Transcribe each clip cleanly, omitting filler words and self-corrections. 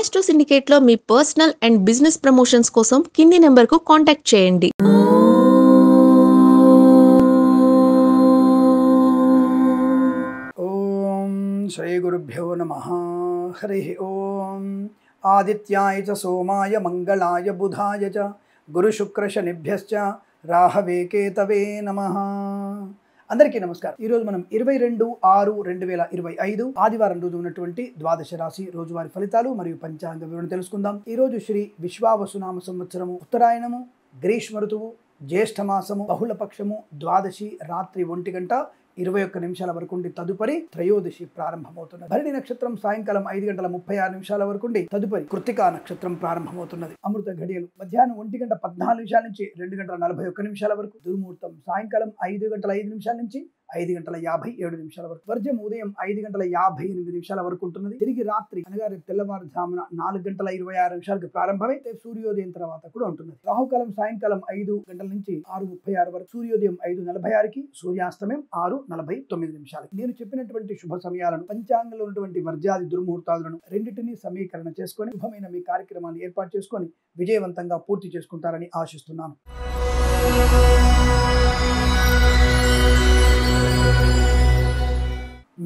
Astro సిండికేట్లో మీ personal and business promotions కోసం కింది నెంబర్కు కాంటాక్ట్ చేయండి. ఓం శ్రీ గురుభ్యో నమః. హరి ఓం. ఆదిత్యాయ చ సోమాయ మంగళాయ బుధాయ చ గురుశుక్రశనిభ్యశ్చ రాహవే కేతవే నమః. అందరికీ నమస్కారం. ఈరోజు మనం 22/6/2025 ఆదివారం రోజు ఉన్నటువంటి ద్వాదశ రాశి రోజువారి ఫలితాలు మరియు పంచాంగ వివరణ తెలుసుకుందాం. ఈరోజు శ్రీ విశ్వావసునామ సంవత్సరము, ఉత్తరాయణము, గ్రీష్మ ఋతువు, జ్యేష్ఠమాసము, బహుళపక్షము, ద్వాదశి రాత్రి 1:21 వరకు ఉండి తదుపరి త్రయోదశి ప్రారంభమవుతున్నది. భరణి నక్షత్రం సాయంకాలం 5:36 వరకు ఉండి తదుపరి కృత్తికా నక్షత్రం ప్రారంభమవుతున్నది. అమృత ఘడియలు మధ్యాహ్నం 1:14 నుంచి 2:41 వరకు. దుర్ముహూర్తం సాయంకాలం 5:05 నుంచి 5:57 వరకు. వర్జం ఉదయం 5:58 వరకు ఉంటున్నది. తిరిగి రాత్రి అనగా తెల్లవారుజామున 4:26 ప్రారంభమై సూర్యోదయం తర్వాత కూడా ఉంటున్నది. రాహుకాలం సాయంకాలం 5 గంటల నుంచి 6:36 వరకు. సూర్యోదయం 5:46కి, సూర్యాస్తమయం 6:49. నేను చెప్పినటువంటి శుభ సమయాలను, పంచాంగంలో ఉన్నటువంటి వర్జాది దుర్ముహూర్తాలను రెండింటినీ సమీకరణ చేసుకొని శుభమైన మీ కార్యక్రమాన్ని ఏర్పాటు చేసుకొని విజయవంతంగా పూర్తి చేసుకుంటారని ఆశిస్తున్నాను.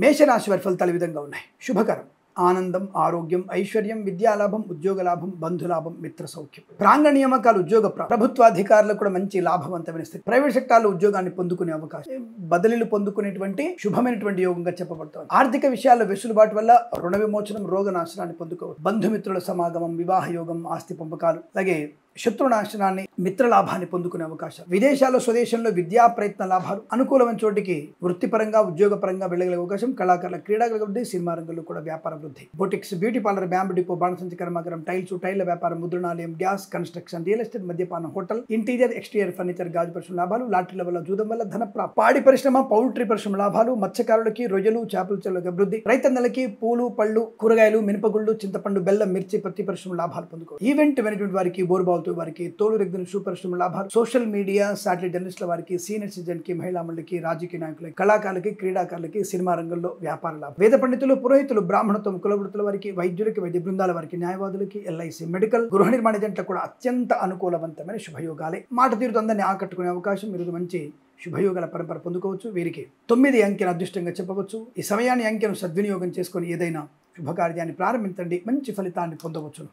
మేషరాశి వారి ఫలితాలు ఈ విధంగా ఉన్నాయి. శుభకరం: ఆనందం, ఆరోగ్యం, ఐశ్వర్యం, విద్యాలాభం, ఉద్యోగ లాభం, బంధులాభం, మిత్ర సౌఖ్యం. ప్రాంగణ నియామకాలు, ఉద్యోగ ప్రభుత్వాధికారులకు కూడా మంచి లాభవంతమైన స్థితి. ప్రైవేట్ సెక్టార్లో ఉద్యోగాన్ని పొందుకునే అవకాశం, బదిలీలు పొందుకునేటువంటి శుభమైనటువంటి యోగంగా చెప్పబడుతుంది. ఆర్థిక విషయాల్లో వెసులుబాటు వల్ల రుణ విమోచనం, రోగ నాశనాన్ని పొందుకోవచ్చు. బంధుమిత్రుల సమాగమం, వివాహ యోగం, ఆస్తి పంపకాలు, అలాగే శత్రునాశనాన్ని, మిత్రలాభాన్ని పొందుకునే అవకాశం. విదేశాల్లో, స్వదేశంలో విద్యా ప్రయత్న లాభాలు, అనుకూలమైన చోటికి వృత్తిపరంగా, ఉద్యోగపరంగా వెళ్ళగలిగే అవకాశం. కళాకారుల, క్రీడాకారుల వృద్ధి, సినిమా రంగంలో కూడా వ్యాపార వృద్ధి. Boutiques, beauty parlour, bamboo depot, బాణసంచి కర్మాగారం, టైల్ల వ్యాపారం, ముద్రణాలయం, గ్యాస్, కన్స్ట్రక్షన్, రియల్ ఎస్టేట్, మద్యపానం, హోటల్, ఇంటీరియర్, ఎక్స్టీరియర్ ఫర్నిచర్, గాజు పరిశ్రమ లాభాలు. లాటరీల వల్ల, జూదం వల్ల ధన ప్రాప్తి. పాడి పరిశ్రమ, పౌల్ట్రీ పరిశ్రమ లాభాలు. మత్స్యకారులకి రొయ్యలు, చేపల చెరువులకు అభివృద్ధి. రైతన్నలకి పూలు, పళ్ళు, కూరగాయలు, మినపగుళ్ళు, చింతపండు, బెల్లం, మిర్చి, పత్తి పరిశ్రమ లాభాలు పొందుకో. ఈవెంట్ మేనేజ్మెంట్ వారికి, బోర్బాల్తో వారికి, తోలు రెగ్గిన షూ పరిశ్రమ లాభాలు. సోషల్ మీడియా, శాటిలైట్ జర్నలిస్టుల వారికి, సీనియర్ సిటిజన్ కి, మహిళా మండలికి, రాజకీయ నాయకులకి, కళాకారులకి, క్రీడాకారులకి, సినిమా రంగంలో వ్యాపార లాభం. వేద పండితులు, పురోహితులు, బ్రాహ్మణత్వం, కులవృత్తుల వారికి, వైద్యులకి, వైద్య బృందాల వారికి, న్యాయవాదులకి, ఎల్ఐసి, మెడికల్, గృహ నిర్మాణ జంటలకు కూడా అత్యంత అనుకూలవంతమైన శుభయోగాలే. మాట తీరుతో అందరినీ ఆకట్టుకునే అవకాశం. ఈరోజు మంచి శుభయోగాల పరంపర పొందుకోవచ్చు. వీరికి 9 అంకెను అదృష్టంగా చెప్పవచ్చు. ఈ సమయాన్ని, అంకెను సద్వినియోగం చేసుకొని ఏదైనా శుభకార్యాన్ని ప్రారంభించండి, మంచి ఫలితాన్ని పొందవచ్చును.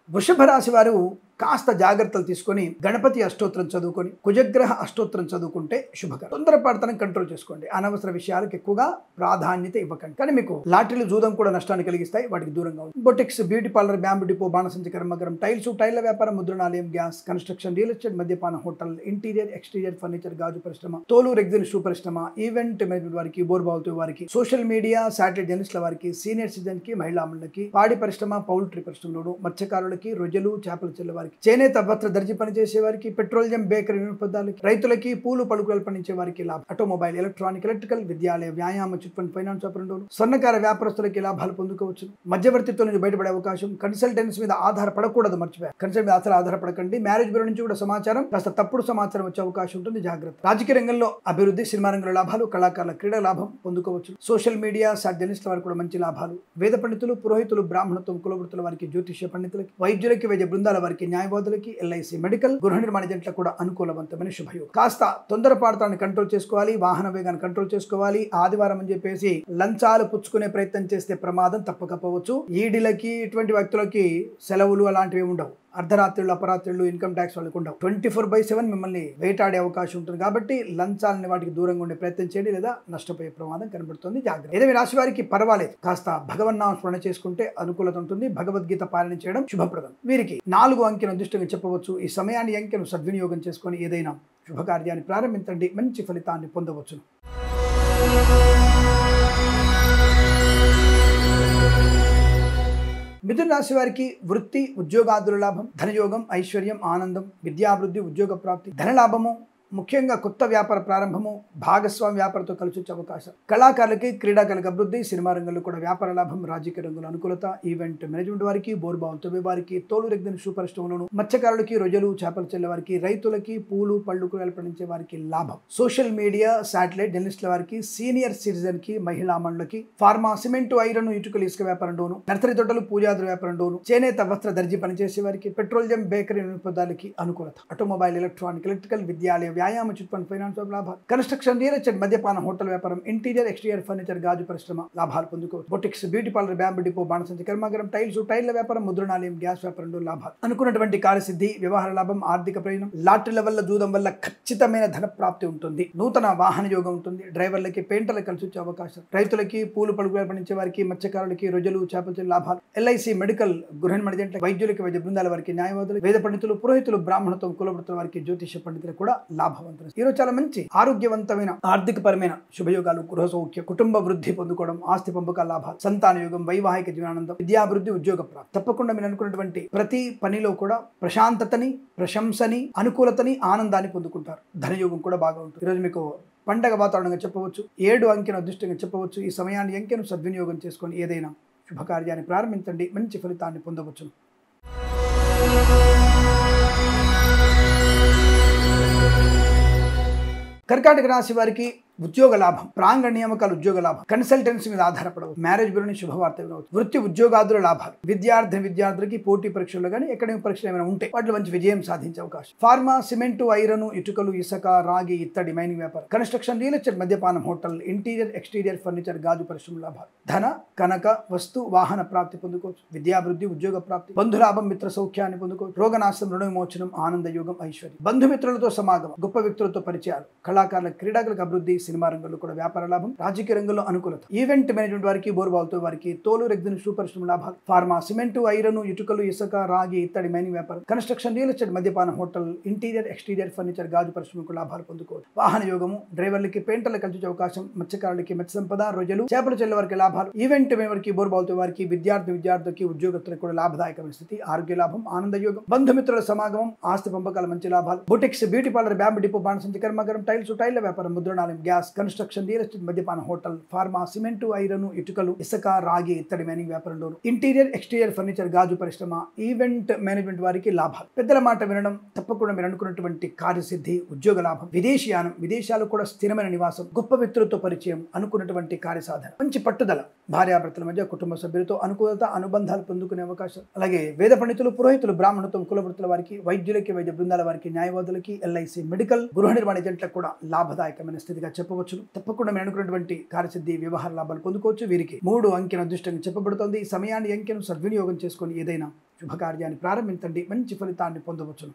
వృషభ రాశి వారు కాస్త జాగ్రత్తలు తీసుకొని గణపతి అష్టోత్తరం చదువుకొని, కుజగ్రహ అష్టోత్తరం చదువుకుంటే శుభకరం. తొందరపాటుతనం కంట్రోల్ చేసుకోండి. అనవసర విషయాలకు ఎక్కువగా ప్రాధాన్యత ఇవ్వకండి. కానీ మీకు లాటరీలు, జూదం కూడా నష్టాన్ని కలిగిస్తాయి. వాటికి దూరంగా ఉంది. Boutiques, beauty parlour, bamboo depot, బాణసంచి కర్మాగారం, టైల్ల వ్యాపారం, ముద్రణాలయం, గ్యాస్, కన్స్ట్రక్షన్, రియల్ ఎస్టేట్, మద్యపానం, హోటల్, ఇంటీరియర్, ఎక్స్టీరియర్ ఫర్నిచర్, గాజు పరిశ్రమ, తోలు రెగ్జిన్ షూ పరిశ్రమ, ఈవెంట్ మేనేజ్మెంట్ వారికి, బోర్బాల్తో వారికి, సోషల్ మీడియా, శాటిలైట్ జర్నలిస్టుల వారికి, సీనియర్ సిటిజన్ కి, మహిళా మండలికి, పాడి పరిశ్రమ, పౌల్ట్రీ పరిశ్రమలోను, మత్స్యకారులకి, రొయ్యలు, చేపల చెల్ల వారికి, చేనేత వస్త్ర దర్జీ పనిచేసే వారికి, పెట్రోలియం, బేకరీ వినోదాలకి, రైతులకి, పూలు పలుకులు పండించే వారికి లాభం. ఆటోమొబైల్, ఎలక్ట్రానిక్, ఎలక్ట్రికల్, విద్యాలయ, వ్యాయామ, చిట్ ఫండ్, ఫైనాన్స్ ఆపరేటర్లు, స్వర్ణకార వ్యాపారస్తులకి లాభాలు పొందుకోవచ్చు. మధ్యవర్తిత్వం నుంచి బయటపడే అవకాశం. కన్సల్టెన్సీ మీద ఆధారపడకూడదు, మర్చిపోయారు. కన్సల్ట్ మీద అసలు ఆధారపడకండి. మ్యారేజ్ బ్యూరో నుంచి కూడా సమాచారం, కాస్త తప్పుడు సమాచారం వచ్చే అవకాశం ఉంటుంది, జాగ్రత్త. రాజకీయ రంగంలో అభివృద్ధి, సినిమా రంగంలో లాభాలు, కళాకారుల క్రీడా లాభం పొందుకోవచ్చు. సోషల్ మీడియా, జర్నలిస్టుల వారికి కూడా మంచి లాభాలు. వేద పండితులు, పురోహితులు, బ్రాహ్మణత్వం, కులవృత్తుల వారికి, జ్యోతిష్య పండితులకి, వైద్యులకి, వైద్య బృందాల వారికి, న్యాయవాదులకి, ఎల్ఐసి, మెడికల్, గృహ నిర్మాణ జంటలకు కూడా అనుకూలవంతమైన శుభయోగం. కాస్త తొందరపాటుతాన్ని కంట్రోల్ చేసుకోవాలి. వాహన వేగాన్ని కంట్రోల్ చేసుకోవాలి. ఆదివారం అని చెప్పేసి లంచాలు పుచ్చుకునే ప్రయత్నం చేస్తే ప్రమాదం తప్పకపోవచ్చు. ఈడీలకి, ఇటువంటి వ్యక్తులకి సెలవులు అలాంటివి ఉండవు. అర్ధరాత్రులు, అపరాత్రులు, ఇన్కమ్ ట్యాక్స్ వాళ్ళకి ఉండవు. 24/7 మిమ్మల్ని వేటాడే అవకాశం ఉంటుంది. కాబట్టి లంచాలని వాటికి దూరంగా ఉండే ప్రయత్నం చేయండి, లేదా నష్టపోయే ప్రమాదం కనబడుతుంది, జాగ్రత్త. ఏదైనా రాశి వారికి పర్వాలేదు, కాస్త భగవన్నామ స్మరణ చేసుకుంటే అనుకూలత ఉంటుంది. భగవద్గీత పాలన చేయడం శుభప్రదం. వీరికి 4 అంకెను అదృష్టంగా చెప్పవచ్చు. ఈ సమయాన్ని, అంకెను సద్వినియోగం చేసుకొని ఏదైనా శుభకార్యాన్ని ప్రారంభించండి, మంచి ఫలితాన్ని పొందవచ్చును. మిథున రాశి వారికి వృత్తి, ఉద్యోగాదుల లాభం, ధనయోగం, ఐశ్వర్యం, ఆనందం, విద్యాభివృద్ధి, ఉద్యోగ ప్రాప్తి, ధనలాభము, ముఖ్యంగా కొత్త వ్యాపార ప్రారంభము, భాగస్వామి వ్యాపారంతో కలిసి వచ్చే అవకాశం. కళాకారులకి, క్రీడాకారులకు అభివృద్ధి, సినిమా రంగంలో కూడా వ్యాపార లాభం, రాజకీయ రంగంలో అనుకూలత, ఈవెంట్ మేనేజ్మెంట్ వారికి, బోర్బావులు తవ్వే వారికి, తోలు రెగ్గిన షూ పరిశ్రమలోను, మత్స్యకారులకి, రొయ్యలు, చేపలు చెల్లే వారికి, రైతులకి, పూలు పళ్ళు కూరగాయలు పండించే వారికి లాభం. సోషల్ మీడియా, శాటిలైట్, జర్నలిస్టుల వారికి, సీనియర్ సిటిజన్ కి, మహిళా మండలికి, ఫార్మా, సిమెంటు, ఐరన్, ఇటుకలు, ఇసుక వ్యాపారంలోను, నర్సరీ తోటలు, పూజాదుల వ్యాపారంలోను, చేనేత వస్త్ర దర్జీ పనిచేసే వారికి, పెట్రోలియం, బేకరీ పదార్థాలకి అనుకూలత. ఆటోమొబైల్, ఎలక్ట్రానిక్, ఎలక్ట్రికల్, విద్యాలయ, వ్యాయామ, చిట్ ఫండ్, ఫైనాన్స్ లాభాలు. కన్స్ట్రక్షన్, రియల్ ఎస్టేట్, మద్యపాన, హోటల్ వ్యాపారం, ఇంటీరియర్, ఎక్స్టీరియర్ ఫర్నిచర్, గాజు పరిశ్రమ లాభాలు పొందుకోవచ్చు. Boutiques, beauty parlour, bamboo depot, బాణసంచి కర్మాగారం, టైల్స్, టైర్ల వ్యాపారం, ముద్రణాలయం, గ్యాస్ వ్యాపారంలో లాభాలు. అనుకున్నటువంటి కార్యసిద్ధి, వ్యవహార లాభం, ఆర్థిక ప్రయోజనం, లాటరీల వల్ల, జూదం వల్ల ఖచ్చితమైన ధన ప్రాప్తి ఉంటుంది. నూతన వాహన యోగం ఉంటుంది. డ్రైవర్లకి, పెయింటర్లకు కలిసి వచ్చే అవకాశం. రైతులకి, పూలు పలుకులు పండించే వారికి, మత్స్యకారులకి, రొయ్యలు, చేపల లాభాలు. ఎల్ఐసి, మెడికల్, గృహ నిర్మాణ, వైద్యులకి, వైద్య బృందాల వారికి, న్యాయవాదులు, వేద పండితులు, పురోహితులు, బ్రాహ్మణత్వం, కులవృత్తుల వారికి, జ్యోతిష పండితులు కూడా లాభవంతులు. ఈరోజు చాలా మంచి ఆరోగ్యవంతమైన, ఆర్థిక పరమైన శుభయోగాలు, గృహ సౌఖ్య, కుటుంబ వృద్ధి పొందుకోవడం, ఆస్తి పంపకాల లాభాలు, సంతాన యోగం, వైవాహిక జీవనానందం, విద్యాభివృద్ధి, ఉద్యోగ ప్రాప్తి. తప్పకుండా మీరు అనుకున్నటువంటి ప్రతి పనిలో కూడా ప్రశాంతతని, ప్రశంసని, అనుకూలతని, ఆనందాన్ని పొందుకుంటారు. ధనయోగం కూడా బాగా ఉంటుంది. ఈరోజు మీకు పండగ వాతావరణంగా చెప్పవచ్చు. 7 అంకెను అదృష్టంగా చెప్పవచ్చు. ఈ సమయాన్ని, అంకెను సద్వినియోగం చేసుకొని ఏదైనా శుభకార్యాన్ని ప్రారంభించండి. మంచి ఫలితాన్ని పొందవచ్చు. కర్కాటక రాశి వారికి ఉద్యోగ లాభం, ప్రాంగణ నియామకాలు, ఉద్యోగ లాభం, కన్సల్టెన్సీ మీద ఆధారపడవచ్చు. మ్యారేజ్ బ్యూరోని శుభవార్త వినవచ్చు. వృత్తి ఉద్యోగాదుల లాభాలు. విద్యార్థులకి పోటీ పరీక్షలు కానీ అకాడమిక్ పరీక్షలు ఏమైనా ఉంటే వాటిలో మంచి విజయం సాధించే అవకాశం. ఫార్మా, సిమెంటు, ఐరన్, ఇటుకలు, ఇసుక, రాగి, ఇత్తడి, మైనింగ్ వ్యాపారం, కన్స్ట్రక్షన్, రియల్ ఎస్టేట్, మద్యపానం, హోటల్, ఇంటీరియర్, ఎక్స్టీరియర్ ఫర్నిచర్, గాజు పరిశ్రమ లాభాలు. ధన, కనక, వస్తు, వాహన ప్రాప్తి పొందుకోవచ్చు. విద్యాభివృద్ధి, ఉద్యోగ ప్రాప్తి, బంధులాభం, మిత్ర సౌఖ్యాన్ని పొందుకోవచ్చు. రోగనాశనం, రుణ విమోచనం, ఆనంద యోగం, ఐశ్వర్యం, బంధుమిత్రులతో సమాగమం, గొప్ప వ్యక్తులతో పరిచయాలు, కళాకారుల, క్రీడాకులకు అభివృద్ధి, సినిమా రంగంలో కూడా వ్యాపార లాభం, రాజకీయ రంగంలో అనుకూలత. ఈవెంట్ మేనేజ్మెంట్ వారికి, బోర్బావులతో వారికి, తోలు రెగ్గిన షూ పరిశ్రమ లాభాలు. ఫార్మా, సిమెంటు, ఐరన్, ఇటుకలు, ఇసుక, రాగి, ఇత్తడి, మైనింగ్ వ్యాపారం, కన్స్ట్రక్షన్, రియల్ ఎస్టేట్, మద్యపాన, హోటల్, ఇంటీరియర్, ఎక్స్టీరియర్ ఫర్నిచర్, గాజు పరిశ్రమకు లాభాలు పొందుకోవచ్చు. వాహన యోగము, డ్రైవర్లకి, పెయింటర్లకు కలిసి అవకాశం. మత్స్యకారులకి, మత్స్య సంపద, రొయ్యలు, చేపలు చెల్లె వారికి లాభాలు. ఈవెంట్ వారికి, బోర్బావులతో వారికి, విద్యార్థులకి, ఉద్యోగస్తులకు కూడా లాభదాయకమైన స్థితి, ఆరోగ్య లాభం, ఆనంద యోగం, బంధుమిత్రుల సమాగమం, ఆస్తి పంపకాల మంచి లాభాలు. Boutiques, beauty parlour, bamboo depot, బాణసంచి కర్మాగారం, టైల్స్, టైర్ల వ్యాపారం, ముద్రణాలయం, గ్యాస్, కన్స్ట్రక్షన్, రియల్ ఎస్టేట్, మద్యపాన, హోటల్, ఫార్మా, సిమెంటు, ఐరన్, ఇటుకలు, ఇసుక, రాగి, ఇత్తడి, మైనింగ్ వ్యాపారంలో, ఇంటీరియర్, ఎక్స్టీరియర్ ఫర్నిచర్, గాజు పరిశ్రమ, ఈవెంట్ మేనేజ్మెంట్ వారికి లాభాలు. పెద్దల మాట వినడం, తప్పకుండా మీరు అనుకున్నటువంటి కార్యసిద్ధి, ఉద్యోగ లాభం, విదేశీయానం, విదేశాలు కూడా స్థిరమైన నివాసం, గొప్ప వ్యక్తులతో పరిచయం, అనుకున్నటువంటి కార్యసాధన, మంచి పట్టుదల, భార్యాభర్తల మధ్య, కుటుంబ సభ్యులతో అనుకూలత, అనుబంధాలు పొందుకునే అవకాశం. అలాగే వేద పండితులు, పురోహితులు, బ్రాహ్మణత్వం, కులవృత్తుల వారికి, వైద్యులకి, వైద్య బృందాల వారికి, న్యాయవాదులకి, ఎల్ఐసి, మెడికల్, గృహ నిర్మాణ ఏజెంట్లకు కూడా లాభదాయకమైన స్థితిగా చెప్పవచ్చు. తప్పకుండా మీరు అనుకున్నటువంటి కార్యసిద్ధి, వ్యవహార లాభాలు పొందుకోవచ్చు. వీరికి 3 అంకెను అదృష్టంగా చెప్పబడుతోంది. ఈ సమయాన్ని, అంకెను సద్వినియోగం చేసుకొని ఏదైనా శుభకార్యాన్ని ప్రారంభించండి. మంచి ఫలితాన్ని పొందవచ్చు.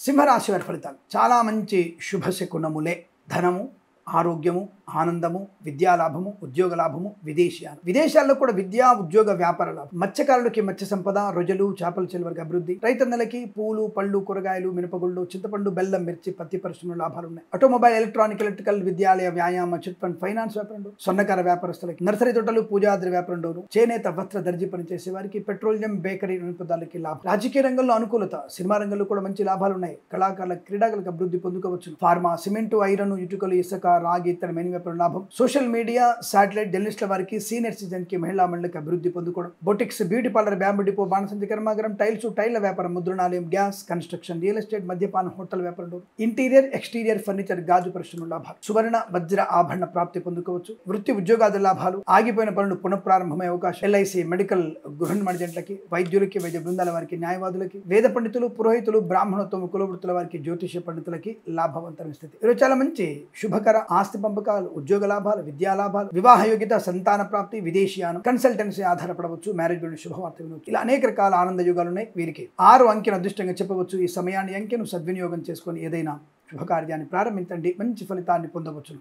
సింహరాశి వారి ఫలితాలు చాలా మంచి శుభశకునములే. ధనము, ఆరోగ్యము, ఆనందము, విద్యాలాభము, ఉద్యోగ లాభము, విదేశీయాలు, విదేశాల్లో కూడా విద్యా, ఉద్యోగ, వ్యాపార లాభం. మత్స్యకారులకి మత్స్య సంపద, రొయ్యలు, చేపల చెల్లె వారికి అభివృద్ధి. రైతన్నలకి పూలు, పళ్ళు, కూరగాయలు, మినపగుళ్ళు, చింతపండు, బెల్లం, మిర్చి, పత్తి పరిశ్రమలో లాభాలు ఉన్నాయి. ఆటోమొబైల్, ఎలక్ట్రానిక్, ఎలక్ట్రికల్, విద్యాలయ, వ్యాయామ, చిట్ ఫండ్, ఫైనాన్స్ వ్యాపారంలో, స్వర్ణకార వ్యాపారస్తులకి, నర్సరీ తోటలు, పూజాద్రి వ్యాపారంలోను, చేనేత వస్త్ర దర్జీ పనిచేసే వారికి, పెట్రోలియం, బేకరీ పదార్థాలకి లాభం. రాజకీయ రంగంలో అనుకూలత, సినిమా రంగంలో కూడా మంచి లాభాలు ఉన్నాయి. కళాకారుల, క్రీడాకులకు అభివృద్ధి పొందుకోవచ్చు. ఫార్మా, సిమెంటు, ఐరన్, ఇటుకలు, ఇసుక, రాగి, ఇత్తడి, మైనింగ్ వ్యాపారం లాభం. సోషల్ మీడియా, శాటిలైట్, జర్నలిస్టుల వారికి, సీనియర్ సిటిజన్ కి, మహిళా మండలికి అభివృద్ధి పొందుకోవడం. Boutiques, beauty parlour, bamboo depot, బాణసంచి కర్మాగారం, టైల్స్, టైర్ల వ్యాపారం, ముద్రణాలయం, గ్యాస్, కన్స్ట్రక్షన్, రియల్ ఎస్టేట్, మద్యపాన, హోటల్ వ్యాపారం. ఇంటీరియర్, ఎక్స్టీరియర్ ఫర్నిచర్, గాజు పరిశ్రమ లాభాలు. సువర్ణ, వజ్ర, ఆభరణ ప్రాప్తి పొందుకోవచ్చు. వృత్తి ఉద్యోగాది లాభాలు, ఆగిపోయిన పనులు పునఃప్రారంభమయ్యే అవకాశం. ఎల్ఐసి, మెడికల్, గృహ నిర్మాణ ఏజెంట్లకి, వైద్యులకి, వైద్య బృందాల వారికి, న్యాయవాదులకి, వేద పండితులు, పురోహితులు, బ్రాహ్మణత్వం, కులవృత్తుల వారికి, జ్యోతిష పండితులకి లాభవంతమైన స్థితి. ఈరోజు చాలా మంచి శుభకర ఆస్తి పంపకాలు, ఉద్యోగ లాభాలు, విద్యా లాభాలు, వివాహ యోగ్యత, సంతాన ప్రాప్తి, విదేశీయానం, కన్సల్టెన్సీ ఆధారపడవచ్చు. మ్యారేజ్ బ్యూరో శుభవార్త వినవచ్చు. ఇలా అనేక రకాల ఆనంద యోగాలు ఉన్నాయి. వీరికి 6 అంకెను అదృష్టంగా చెప్పవచ్చు. ఈ సమయాన్ని, అంకెను సద్వినియోగం చేసుకొని ఏదైనా శుభకార్యాన్ని ప్రారంభించండి. మంచి ఫలితాన్ని పొందవచ్చు.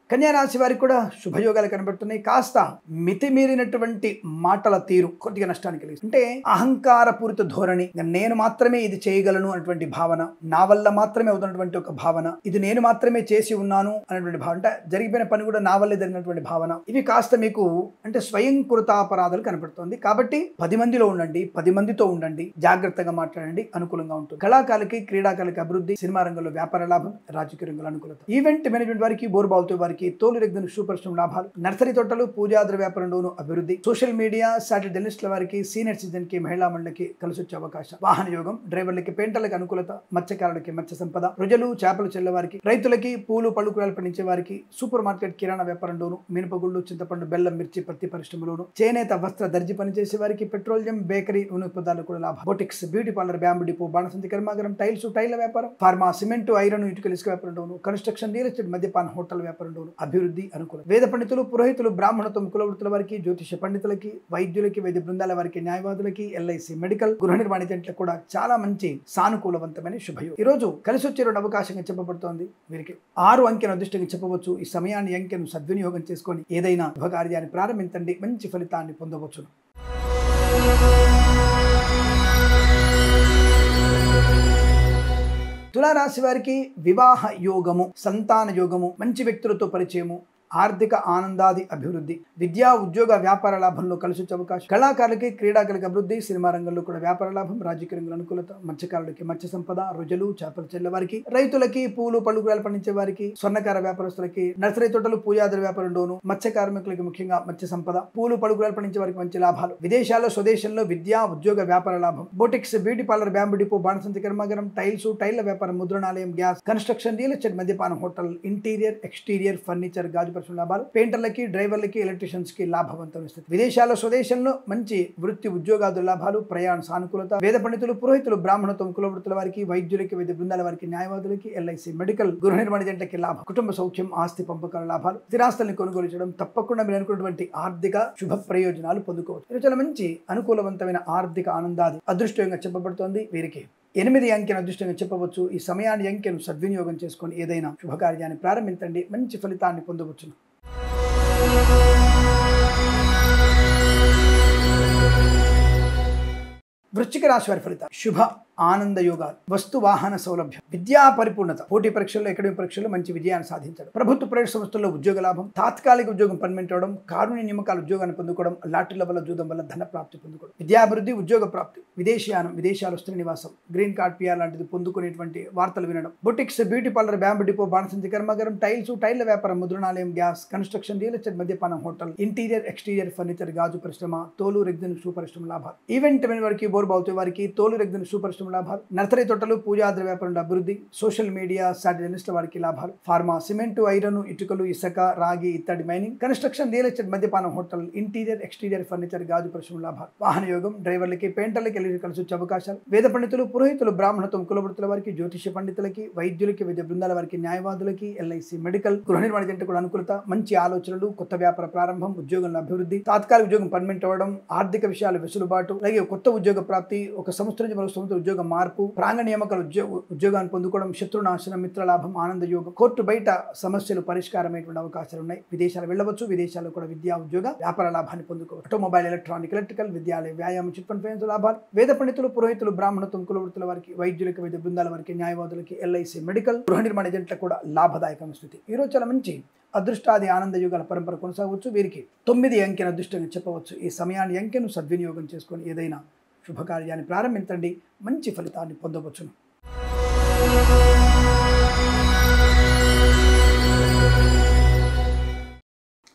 కన్యా రాశి వారికి కూడా శుభయోగాలు కనబడుతున్నాయి. కాస్త మితిమీరినటువంటి మాటల తీరు కొద్దిగా నష్టాన్ని కలిగిస్తుంది. అంటే అహంకారపూరిత ధోరణి, నేను మాత్రమే ఇది చేయగలను అన్నటువంటి భావన, నా వల్ల మాత్రమే అవుతున్నటువంటి ఒక భావన, ఇది నేను మాత్రమే చేసి ఉన్నాను అనేటువంటి భావన, అంటే జరిగిపోయిన పని కూడా నా వల్లే జరిగినటువంటి భావన, ఇవి కాస్త మీకు అంటే స్వయం కృతాపరాధాలు కనబడుతుంది. కాబట్టి 10 మందిలో ఉండండి, 10 మందితో ఉండండి, జాగ్రత్తగా మాట్లాడండి, అనుకూలంగా ఉంటుంది. కళాకారులకి, క్రీడాకారులకి అభివృద్ధి, సినిమా రంగంలో వ్యాపార లాభం, రాజకీయ రంగంలో అనుకూలత. ఈవెంట్ మేనేజ్మెంట్ వారికి, బోర్బావుతో వారికి తోలు రెగ్గిన సూపర్ లాభాలు, నర్సరీ తోటలు, పూజాద్ర వ్యాపారంలోను అభివృద్ధి, సోషల్ మీడియా, సాటిలైట్ జర్నలిస్టుల వారికి, సీనియర్ సిటిజన్ కి, మహిళా మండలికి కలిసి వచ్చే అవకాశం. వాహన యోగం, డ్రైవర్లకి, పెయింటర్లకు అనుకూలత, మత్స్యకారులకి మత్స్య సంపద, ప్రజలు చేపలు చెల్లవారికి, రైతులకి, పూలు పళ్ళు కూరలు పండించే వారికి, సూపర్ మార్కెట్ కిరాణా వ్యాపారంలోను, మినపగుళ్ళు, చింతపండు, బెల్లం, మిర్చి, పత్తి పరిశ్రమలోను, చేనేత వస్త్ర దర్జీ పనిచేసే వారికి, పెట్రోలియం, బేకరీ, నూనె పదార్థాలు కూడా లాభం. Boutiques, beauty parlour, bamboo depot, బాణసంతి కర్మాగారం, టైల్స్, టైల్ల వ్యాపారం, ఫార్మా, సిమెంట్, ఐరన్, ఇటుకల ఇసుక వ్యాపారంలోను, కన్స్ట్రక్షన్, రియల్ ఎస్టేట్, మద్యపాన, హోటల్ వ్యాపారంలోను అభివృద్ధి అనుకూలం. వేద పండితులు, పురోహితులు, బ్రాహ్మణత్వం, కులవృత్తుల వారికి, జ్యోతిష పండితులకి, వైద్యులకి, వైద్య బృందాల వారికి, న్యాయవాదులకి, ఎల్ఐసి, మెడికల్, గృహ నిర్మాణ ఏజెంట్లకు కూడా చాలా మంచి సానుకూలవంతమైన శుభయోగం. ఈ రోజు కలిసి వచ్చే 2 అవకాశంగా చెప్పబడుతోంది. వీరికి 6 అంకెను అదృష్టంగా చెప్పవచ్చు. ఈ సమయాన్ని, అంకెను సద్వినియోగం చేసుకొని ఏదైనా శుభకార్యాన్ని ప్రారంభించండి, మంచి ఫలితాన్ని పొందవచ్చును. తులారాశి వారికి వివాహ యోగము, సంతాన యోగము, మంచి వ్యక్తులతో పరిచయము, ఆర్థిక ఆనందాది అభివృద్ధి, విద్యా ఉద్యోగ వ్యాపార లాభంలో కలిసి వచ్చే అవకాశం. కళాకారులకి, క్రీడాకారులకి అభివృద్ధి, సినిమా రంగంలో కూడా వ్యాపార లాభం, రాజకీయ రంగంలో అనుకూలత, మత్స్యకారులకి మత్స్య సంపద, రుజులు, చేపలు చెల్లె వారికి, రైతులకి, పూలు పళ్ళు కూరలు పండించే వారికి, స్వర్ణకార వ్యాపారస్తులకి, నర్సరీ తోటలు, పూజాద్ర వ్యాపారంలోను, మత్స్య కార్మికులకి ముఖ్యంగా మత్స్య సంపద, పూలు పళ్ళు కూరలు పండించే వారికి మంచి లాభాలు. విదేశాల్లో, స్వదేశంలో విద్యా ఉద్యోగ వ్యాపార లాభం. Boutiques, beauty parlour, bamboo depot, బాణసంతి కర్మాగారం, టైల్స్, టైల్ల వ్యాపారం, ముద్రణాలయం, గ్యాస్, కన్స్ట్రక్షన్, రియల్ ఎస్టేట్, మద్యపానం, హోటల్, ఇంటీరియర్, ఎక్స్టీరియర్, ఫర్నిచర్, గాజు లాభాలు. పెయింటర్లకి, డ్రైవర్లకి, ఎలక్ట్రీషియన్స్ కి లాభవంతమైన స్థితి. విదేశాల్లో, స్వదేశంలో మంచి వృత్తి ఉద్యోగాదు లాభాలు, ప్రయాణ సానుకూలత. వేద పండితులు, పురోహితులు, బ్రాహ్మణత్వం, కులవృత్తుల వారికి, వైద్యులకి, వైద్య బృందాల వారికి, న్యాయవాదులకి, ఎల్ఐసి, మెడికల్, గృహ నిర్మాణ ఏజెంట్లకి లాభం. కుటుంబ సౌఖ్యం, ఆస్తి పంపకాల లాభాలు, స్థిరాస్తుల్ని కొనుగోలు చేయడం, తప్పకుండా మీరు అనుకున్నటువంటి ఆర్థిక శుభ ప్రయోజనాలు పొందుకోవచ్చు. ఇది చాలా మంచి అనుకూలవంతమైన ఆర్థిక ఆనందాది అదృష్టంగా చెప్పబడుతోంది. వీరికి 8 అంకెను అదృష్టంగా చెప్పవచ్చు. ఈ సమయాన్ని, అంకెను సద్వినియోగం చేసుకొని ఏదైనా శుభకార్యాన్ని ప్రారంభించండి, మంచి ఫలితాన్ని పొందవచ్చును. వృశ్చిక రాశి వారి ఫలితాలు. శుభ ఆనంద యోగాలు, వస్తు వాహన సౌలభ్యం, విద్యా పరిపూర్ణత, పోటీ పరీక్షల్లో, అకాడమిక్ పరీక్షల్లో మంచి విజయాన్ని సాధించడం, ప్రభుత్వ ప్రైవేట్ సంస్థల్లో ఉద్యోగ లాభం, తాత్కాలిక ఉద్యోగం పర్మనెంట్ అవడం, కారుణ్య నియామకాల ఉద్యోగాన్ని పొందుకోవడం, లాటరీల వల్ల, జూదం వల్ల ధన ప్రాప్తి పొందుకోవడం, విద్యాభివృద్ధి, ఉద్యోగ ప్రాప్తి, విదేశీయానం, విదేశాలు స్థిర నివాసం, గ్రీన్ కార్డ్, పిఆర్ లాంటిది పొందుకునేటువంటి వార్తలు వినడం, boutiques, beauty parlour, bamboo depot, బాణసంతి కర్మాగారం, టైల్స్, టైల్ల వ్యాపారం, ముద్రణాలయం, గ్యాస్, కన్స్ట్రక్షన్, రియల్ ఎస్టేట్, మద్యపానం, హోటల్, ఇంటీరియర్, ఎక్స్టీరియర్, ఫర్నిచర్, గాజు పరిశ్రమ, తోలు రెగ్జిన్ షూ పరిశ్రమ లాభాలు. ఈవెంట్ మేనేజ్మెంట్ వారికి, బోర్బావుతో వారికి, తోలు రెగ్జిన్ షూ పరిశ్రమ లాభాలు. నర్సరీ తోటలు, పూజాద్ర వ్యాపారంలో అభివృద్ధి, సోషల్ మీడియా, సాటిలైట్ జర్నలిస్టుల వారికి లాభాలు. ఫార్మా, సిమెంట్, ఐరన్, ఇటుకలు, ఇసుక, రాగి ఇత్తడి మైనింగ్, కన్స్ట్రక్షన్, రియల్ ఎస్టేట్, మద్యపానం, హోటల్, ఇంటీరియర్, ఎక్స్టీరియర్, ఫర్నిచర్, గాజు పరిశ్రమ లాభాలు. వాహన యోగం, డ్రైవర్లకి, పెయింటర్లకి కలిసి వచ్చే అవకాశాలు. వేద పండితులు, పురోహితులు, బ్రాహ్మణత్వం, కులవృత్తుల వారికి, జ్యోతిష పండితులకి, వైద్యులకి, వైద్య బృందాల వారికి, న్యాయవాదులకి, ఎల్ఐసి, మెడికల్, గృహ నిర్మాణ ఏజెంట్ కూడా అనుకూలత, మంచి ఆలోచనలు, కొత్త వ్యాపార ప్రారంభం, ఉద్యోగంలో అభివృద్ధి, తాత్కాలిక ఉద్యోగం పర్మనెంట్ అవ్వడం, ఆర్థిక విషయాలు వెసులుబాటు, అలాగే కొత్త ఉద్యోగ ప్రాప్తి, ఒక సంవత్సరం నుంచి మరో సంవత్సరం ఉద్యోగ మార్పు, ప్రాంగ నియామకాలు, ఉద్యోగాన్ని పొందుకోవడం, శత్రునాశనం, మిత్రలాభం, ఆనంద యోగం, కోర్టు బయట సమస్యలు పరిష్కారమైనటువంటి అవకాశాలు ఉన్నాయి. విదేశాలు వెళ్ళవచ్చు, విదేశాల్లో కూడా విద్యా ఉద్యోగ వ్యాపార లాభాన్ని పొందుకోవచ్చు. ఆటోమొబైల్, ఎలక్ట్రానిక్, ఎలక్ట్రికల్, విద్యాలయ, వ్యాయామం, చిట్ ఫండ్ ఫైనాన్స్ లాభాలు. వేద పండితులు, పురోహితులు, బ్రాహ్మణత్వం, కులవృత్తుల వారికి, వైద్యులకి, వైద్య బృందాల వారికి, న్యాయవాదులకి, ఎల్ఐసి, మెడికల్, గృహ నిర్మాణ ఏజెంట్లకు కూడా లాభదాయకమైన స్థితి. ఈ రోజు చాలా మంచి అదృష్టాది ఆనంద యుగాల పరంపర కొనసాగవచ్చు. వీరికి 9 అంకెను అదృష్టంగా చెప్పవచ్చు. ఈ సమయాన్ని, అంకెను సద్వినియోగం చేసుకొని ఏదైనా శుభకార్యాన్ని ప్రారంభించండి, మంచి ఫలితాన్ని పొందవచ్చును.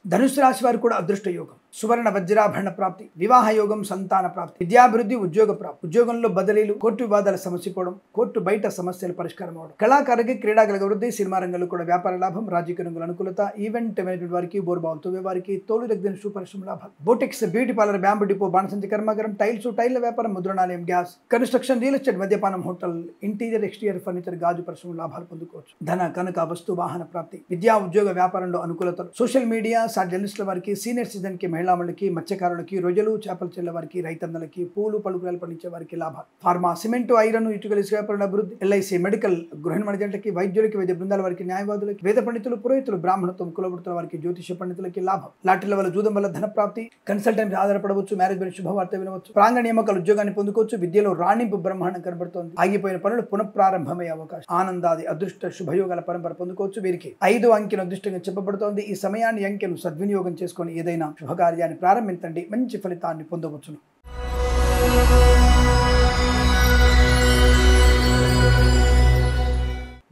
ధనుసు రాశి వారు కూడా అదృష్ట యోగం, సువర్ణ వజ్రాభరణ ప్రాప్తి, వివాహ యోగం, సంతాన ప్రాప్తి, విద్యాభివృద్ధి, ఉద్యోగ ప్రాప్తి, ఉద్యోగంలో బదిలీలు, కోర్టు వివాదాల సమస్యపోవడం, కోర్టు బయట సమస్యలు పరిష్కారం అవడం, కళాకారులకి, క్రీడాకారుల అభివృద్ధి, సినిమా రంగంలో కూడా వ్యాపార లాభం, రాజకీయ రంగంలో అనుకూలత, ఈవెంట్ మేనేజ్మెంట్ వారికి, బోర్బావుతో వారికి, తోలు రెగ్జిన్ షూ పరిశ్రమ లాభాలు, boutiques, beauty parlour, bamboo depot, బాణసంచి కర్మాగారం, టైల్స్, టైల్ల వ్యాపారం, ముద్రణాలయం, గ్యాస్, కన్స్ట్రక్షన్, రియల్ ఎస్టేట్, మద్యపానం, హోటల్, ఇంటీరియర్, ఎక్స్టీరియర్, ఫర్నిచర్, గాజు పరిశ్రమ లాభాలు పొందుకోవచ్చు. ధన కనుక వస్తు వాహన ప్రాప్తి, విద్యా ఉద్యోగ వ్యాపారంలో అనుకూలతలు, సోషల్ మీడియా, సాటిలైట్ జర్నలిస్టుల వారికి, సీనియర్ సిటిజన్ కి, మహిళామణులకి, మత్స్యకారులకి, రొయ్యలు చేపల చెల్లె వారికి, రైతన్నలకి, పూలు పలుకురాలు పండించే వారికి లాభాలు. ఫార్మా, సిమెంటు, ఐరన్, ఇటుకలు, ఇసుక వ్యాపారుల అభివృద్ధి. ఎల్ఐసి, మెడికల్, గృహ నిర్మాణ జంటకి, వైద్యులకి, వైద్య బృందాల వారికి, న్యాయవాదులకి, వేద పండితులు, పురోహితులు, బ్రాహ్మణత్వం, కులవృత్తుల వారికి, జ్యోతిష పండితులకి లాభం. లాటరీల వల్ల, జూదం వల్ల ధన ప్రాప్తి, కన్సల్టెంట్ ఆధారపడవచ్చు, మ్యారేజ్ పైన శుభవార్త వినవచ్చు, ప్రాంగణ నియామకాలు, ఉద్యోగాన్ని పొందుకోవచ్చు, విద్యలో రాణింపు బ్రహ్మాండం కనబడుతోంది, ఆగిపోయిన పనులు పునఃప్రారంభమయ్యే అవకాశం, ఆనందాది అదృష్ట శుభయోగాల పరంపర పొందుకోవచ్చు. వీరికి 5 అంకెను అదృష్టంగా చెప్పబడుతోంది. ఈ సమయాన్ని అంకెను సద్వినియోగం చేసుకొని ఏదైనా శుభకార్యాన్ని ప్రారంభించండి, మంచి ఫలితాన్ని పొందవచ్చును.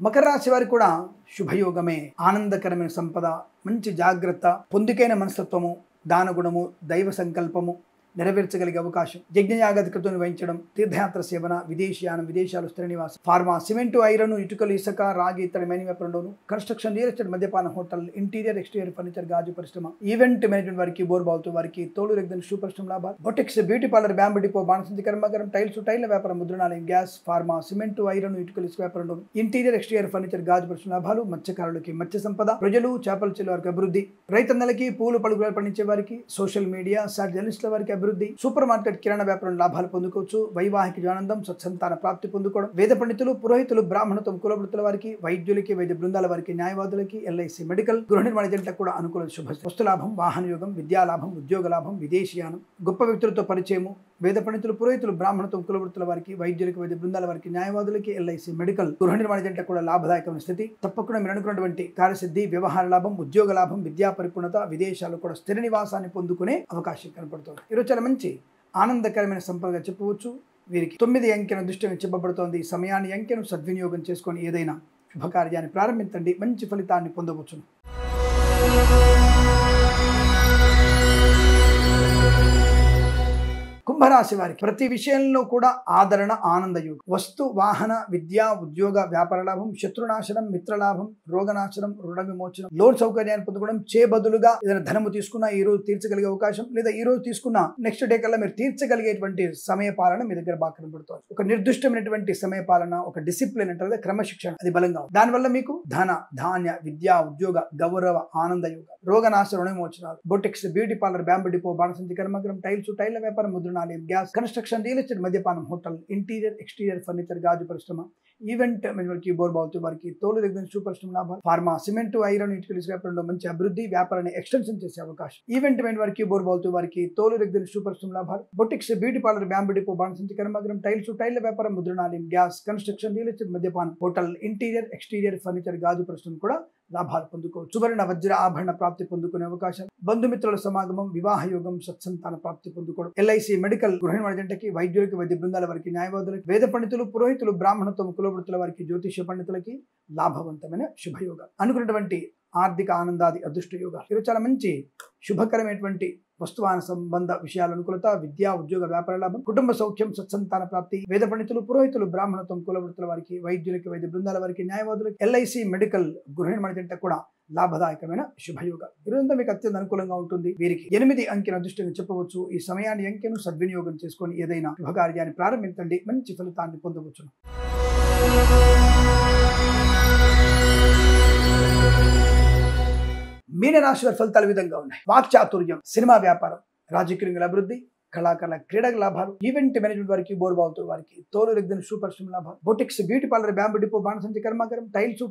మకర రాశి వారికి కూడా శుభయోగమే. ఆనందకరమైన సంపద, మంచి జాగ్రత్త, పొందికైన మనస్తత్వము, దానగుణము, దైవ సంకల్పము నెరవేర్చగలిగే అవకాశం, యజ్ఞయాగాది క్రతువును వహించడం, తీర్థయాత్ర సేవన, విదేశీయానం, విదేశాలు, స్థిర నివాసం, ఫార్మా, సిమెంటు, ఐరన్, ఇటుకలు, ఇసుక, రాగి, ఇతర మైనింగ్ వ్యాపారంలోను, కన్స్ట్రక్షన్, రియల్ ఎస్టేట్, మద్యపాన, హోటల్, ఇంటీరియర్, ఎక్స్టీరియర్ ఫర్నిచర్, గాజు పరిశ్రమ, ఈవెంట్ మేనేజ్మెంట్ వారికి, బోర్బావుతూ వారికి, తోలు రెగ్దన్ షూ పరిశ్రమ లాభాలు, boutiques, beauty parlour, bamboo depot, బాణసంచి కర్మాగారం, టైల్ల వ్యాపారం, ముద్రణాలయం, గ్యాస్, ఫార్మా, సిమెంటు, ఐరన్, ఇటుకలు, ఇసుక వ్యాపారంలోను, ఇంటీరియర్, ఎక్స్టీరియర్ ఫర్నిచర్, గాజు పరిశ్రమ లాభాలు. మత్స్యకారులకి మత్స్య సంపద, ప్రజలు, చేపల చెల్లు వారికి అభివృద్ధి, రైతన్నలకి, పూలు పలుకురాలు పండించే వారికి, సోషల్ మీడియా, జర్నలిస్టుల వారికి అభివృద్ధి, సూపర్ మార్కెట్, కిరాణా వ్యాపారం లాభాలు పొందుకోవచ్చు, వైవాహిక జీవనానందం, సత్సంతాన ప్రాప్తి పొందుకోవడం, వేద పండితులు, పురోహితులు, బ్రాహ్మణత్వం, కులవృత్తుల వారికి, వైద్యులకి, వైద్య బృందాల వారికి, న్యాయవాదులకి, ఎల్ఐసి, మెడికల్, గృహ నిర్మాణ జంటలకు కూడా అనుకూల శుభ. వస్తులాభం, వాహన యోగం, విద్యాలాభం, ఉద్యోగ లాభం, విదేశీయానం, గొప్ప వ్యక్తులతో పరిచయము, వేద పండితులు, పురోహితులు, బ్రాహ్మణత్వం, కులవృత్తుల వారికి, వైద్యులకి, వైద్య బృందాల వారికి, న్యాయవాదులకి, ఎల్ఐసి, మెడికల్, గృహ నిర్మాణ జంటకు కూడా లాభదాయకమైన స్థితి. తప్పకుండా మీరు అనుకున్నటువంటి కార్యసిద్ధి, వ్యవహార లాభం, ఉద్యోగ లాభం, విద్యా పరిపూర్ణత, విదేశాలు కూడా స్థిర నివాసాన్ని పొందుకునే అవకాశం కనపడుతుంది. ఈరోజు చాలా మంచి ఆనందకరమైన సంపదగా చెప్పవచ్చు. వీరికి 9 అంకెను దృష్టిగా చెప్పబడుతోంది. ఈ సమయాన్ని అంకెను సద్వినియోగం చేసుకొని ఏదైనా శుభకార్యాన్ని ప్రారంభించండి, మంచి ఫలితాన్ని పొందవచ్చును. కుంభరాశి వారికి ప్రతి విషయంలో కూడా ఆదరణ, ఆనందయోగం, వస్తు వాహన, విద్యా, ఉద్యోగ, వ్యాపార లాభం, శత్రునాశనం, మిత్రలాభం, రోగనాశనం, రుణ విమోచనం, లోన్ సౌకర్యాన్ని పొందుకోవడం, బదులుగా ఏదైనా ధనము తీసుకున్నా ఈ రోజు తీర్చగలిగే అవకాశం, లేదా ఈ రోజు తీసుకున్న నెక్స్ట్ డే కల్లా మీరు తీర్చగలిగేటువంటి సమయ పాలన మీ దగ్గర బాగా కనబడుతుంది. ఒక నిర్దిష్టమైనటువంటి సమయ పాలన, ఒక డిసిప్లిన్ అంటే క్రమశిక్షణ, అది బలంగా ఉంది. దానివల్ల మీకు ధన, ధాన్య, విద్యా, ఉద్యోగ, గౌరవ, ఆనందయోగ, రోగనాశ, రుణ విమోచనాలు, boutiques, beauty parlour, bamboo depot, బాణసంచి కర్మాగారం, టైల్ల వ్యాపారం, ముద్రణాలయం, గ్యాస్, కన్స్ట్రక్షన్, రియల్ ఎస్టేట్, మద్యపానం, హోటల్, ఇంటీరియర్, ఎక్స్టీరియర్ ఫర్నిచర్, గాజు పరిశ్రమ, ఈవెంట్ మేనేజ్మెంట్, బోర్బావుతూ వారికి, తోలు రెగ్దన్ షూ పరిశ్రమ లాభాలు, ఫార్మా, సిమెంటు, ఐరన్, ఇటుకలు, ఇసుక వ్యాపారంలో మంచి అభివృద్ధి, వ్యాపారాన్ని ఎక్స్టెన్షన్ చేసే అవకాశం, ఈవెంట్ మేనేజ్ వారికి, బోర్బావుతూ వారికి, తోలు రెగ్దన్ షూ పరిశ్రమ లాభాలు, boutiques, beauty parlour, bamboo depot, బాణసంచి కర్మాగారం, టైల్ల వ్యాపారం, ముద్రణాలయం, గ్యాస్, కన్స్ట్రక్షన్, రియల్ ఎస్టేట్, మద్యపానం, హోటల్, ఇంటీరియర్, ఎక్స్టీరియర్ ఫర్నిచర్, గాజు పరిశ్రమ కూడా లాభాలు పొందుకోవచ్చు. సువర్ణ, వజ్ర, ఆభరణ ప్రాప్తి పొందుకునే అవకాశం, బంధుమిత్రుల సమాగమం, వివాహ యోగం, సత్సంతాన ప్రాప్తి పొందుకోవడం, ఎల్ఐసి, మెడికల్, గృహ నిర్మాణ జంటకి, వైద్యులకి, వైద్య బృందాల వారికి, న్యాయవాదులకి, వేద పండితులు, పురోహితులు, బ్రాహ్మణత్వం, కులవృత్తుల వారికి, జ్యోతిష పండితులకి లాభవంతమైన శుభయోగాలు, అనుకున్నటువంటి ఆర్థిక ఆనందాది అదృష్ట యోగాలు. ఇది చాలా మంచి శుభకరమైనటువంటి వస్తువాన సంబంధ విషయాల అనుకూలత, విద్యా, ఉద్యోగ, వ్యాపార లాభం, కుటుంబ సౌఖ్యం, సత్సంతాన ప్రాప్తి, వేద పండితులు, పురోహితులు, బ్రాహ్మణత్వం, కులవృత్తుల వారికి, వైద్యులకి, వైద్య బృందాల వారికి, న్యాయవాదులకి, ఎల్ఐసి, మెడికల్, గృహ నిర్మాణ జంట కూడా లాభదాయకమైన శుభయోగాలు. ఈరోజంతా మీకు అత్యంత అనుకూలంగా ఉంటుంది. వీరికి 8 అంకెను అదృష్టంగా చెప్పవచ్చు. ఈ సమయాన్ని అంకెను సద్వినియోగం చేసుకొని ఏదైనా శుభకార్యాన్ని ప్రారంభించండి, మంచి ఫలితాన్ని పొందవచ్చును. మీనరాశి వారి ఫలితాలు విధంగా ఉన్నాయి. వాక్చాతుర్యం, సినిమా వ్యాపారం, రాజకీయ రంగ అభివృద్ధి, కళాకారుల క్రీడల లాభాలు, ఈవెంట్ మేనేజ్మెంట్ వారికి, బోర్బావుతో వారికి, తోలు రెగ్దన్ షూ పరిశ్రమ లాభాలు, boutiques, beauty parlour, bamboo depot, బాణసంచి కర్మాగారం,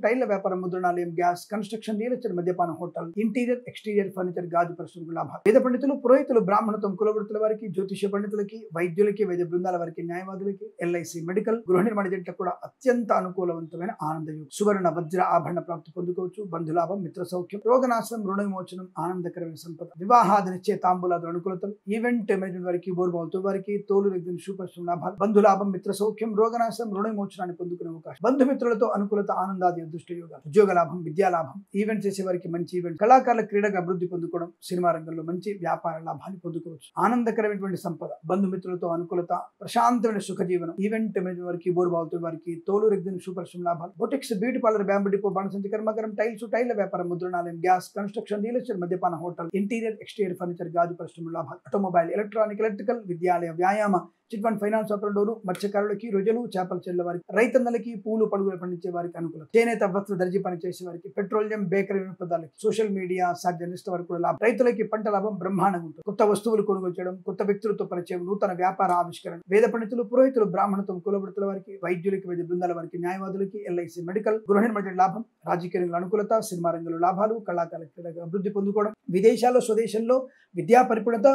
టైల్ల వ్యాపారం, ముద్రణాలయం, గ్యాస్, కన్స్ట్రక్షన్, రియల్ ఎస్టేట్, మద్యపానం, హోటల్, ఇంటీరియర్, ఎక్స్టీరియర్ ఫర్నిచర్, గాజు పరిశ్రమ లాభాలు, వేద పండితులు, పురోహితులు, బ్రాహ్మణత్వం, కులవృత్తుల వారికి, జ్యోతిష పండితులకి, వైద్యులకి, వైద్య బృందాల వారికి, న్యాయవాదులకి, ఎల్ఐసి, మెడికల్, గృహ నిర్మాణ జంటలకు కూడా అత్యంత అనుకూలవంతమైన ఆనందయోగం, సువర్ణ, వజ్ర, ఆభరణ ప్రాప్తి పొందుకోవచ్చు, బంధులాభం, మిత్ర సౌఖ్యం, రోగనాశనం, రుణ విమోచనం, ఆనందకరమైన సంపద, వివాహాది నిశ్చయ తాంబూలాదు అనుకూలతలు, ఈవెంట్ మేనేజ్మెంట్ వారికి, బోర్బావుతో వారికి, తోలు రెగ్దన్ షూ పరిశ్రమ లాభాలు, బంధులాభం, మిత్ర సౌఖ్యం, రోగనాశనం, రుణ విమోచనాన్ని పొందుకునే అవకాశం, బంధుమిత్రులతో అనుకూలత, ఆనందాది అదృష్ట యోగాలు, ఉద్యోగ లాభం, విద్యా లాభం, ఈవెంట్ చేసే వారికి మంచి ఈవెంట్, కళాకారుల క్రీడగా అభివృద్ధి పొందుకోవడం, సినిమా రంగంలో మంచి వ్యాపార లాభాన్ని పొందుకోవచ్చు, ఆనందకరమైనటువంటి సంపద, బంధుమిత్రులతో అనుకూలత, ప్రశాంతమైన సుఖ జీవనం, ఈవెంట్ మేనేజ్మెంట్ వారికి, బోర్బావుతో వారికి, తోలు రెగ్దన్ షూ పరిశ్రమ లాభాలు, boutiques, beauty parlour, bamboo depot, బాణసంచి కర్మాగారం, టైల్ల వ్యాపారం, ముద్రణాలయం, గ్యాస్, కన్స్ట్రక్షన్, రియల్ ఎస్టేట్, మద్యపాన, హోటల్, ఇంటీరియర్, ఎక్స్టీరియర్ ఫర్నిచర్, గాజు పరిశ్రమ లాభాలు, ఆటోమొబైల్, ఎలక్ట్రానిక్ వారికి ఎలక్ట్రికల్, విద్యాలయ, వ్యాయామ, చిట్ ఫండ్, ఫైనాన్స్ ఆపరేటర్లు, మత్స్యకారులకి, రొయ్యలు, చేపల చెల్ల వారికి, రైతన్నలకి, పూలు పడుగులు పండించే వారికి అనుకూలం. చేనేత, వస్త్ర, దర్జీ పని చేసే వారికి, పెట్రోలియం, బేకరీ పదార్థాలకి, సోషల్ మీడియా, జర్నలిస్ట్ వరకు కూడా లాభం. రైతులకి పంట లాభం బ్రహ్మాండంగా ఉంటుంది. కొత్త వస్తువులు కొనుగోలు చేయడం, కొత్త వ్యక్తులతో పరిచయం, నూతన వ్యాపార ఆవిష్కరణ, వేద పండితులు, పురోహితులు, బ్రాహ్మణత్వం, కులవృత్తుల వారికి, వైద్యులకి, వైద్య బృందాల వారికి, న్యాయవాదులకి, ఎల్ఐసి, మెడికల్, గృహ నిర్మాణ లాభం, రాజకీయ రంగంలో అనుకూలత, సినిమా రంగంలో లాభాలు, కళాకారుల అభివృద్ధి పొందుకోవడం, విదేశాల్లో స్వదేశంలో విద్యా పరిపూర్ణత,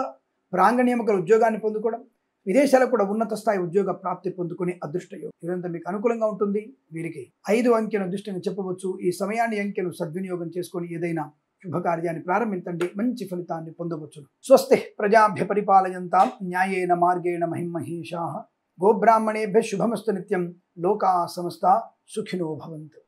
ప్రాంగణీయమక ఉద్యోగాన్ని పొందుకోవడం, విదేశాలకు కూడా ఉన్నత స్థాయి ఉద్యోగ ప్రాప్తి పొందుకునే అదృష్టయోగం. ఇదంతా మీకు అనుకూలంగా ఉంటుంది. వీరికి 5 అంకెను అదృష్టంగా చెప్పవచ్చు. ఈ సమయాన్ని అంకెను సద్వినియోగం చేసుకొని ఏదైనా శుభకార్యాన్ని ప్రారంభించండి, మంచి ఫలితాన్ని పొందవచ్చు. స్వస్తి ప్రజాభ్య పరిపాలయంతాం న్యాయేన మార్గేణ మహిమహేషాః. గోబ్రాహ్మణేభ్య శుభమస్తు నిత్యం. లోకా సమస్తా సుఖినో భవంతు.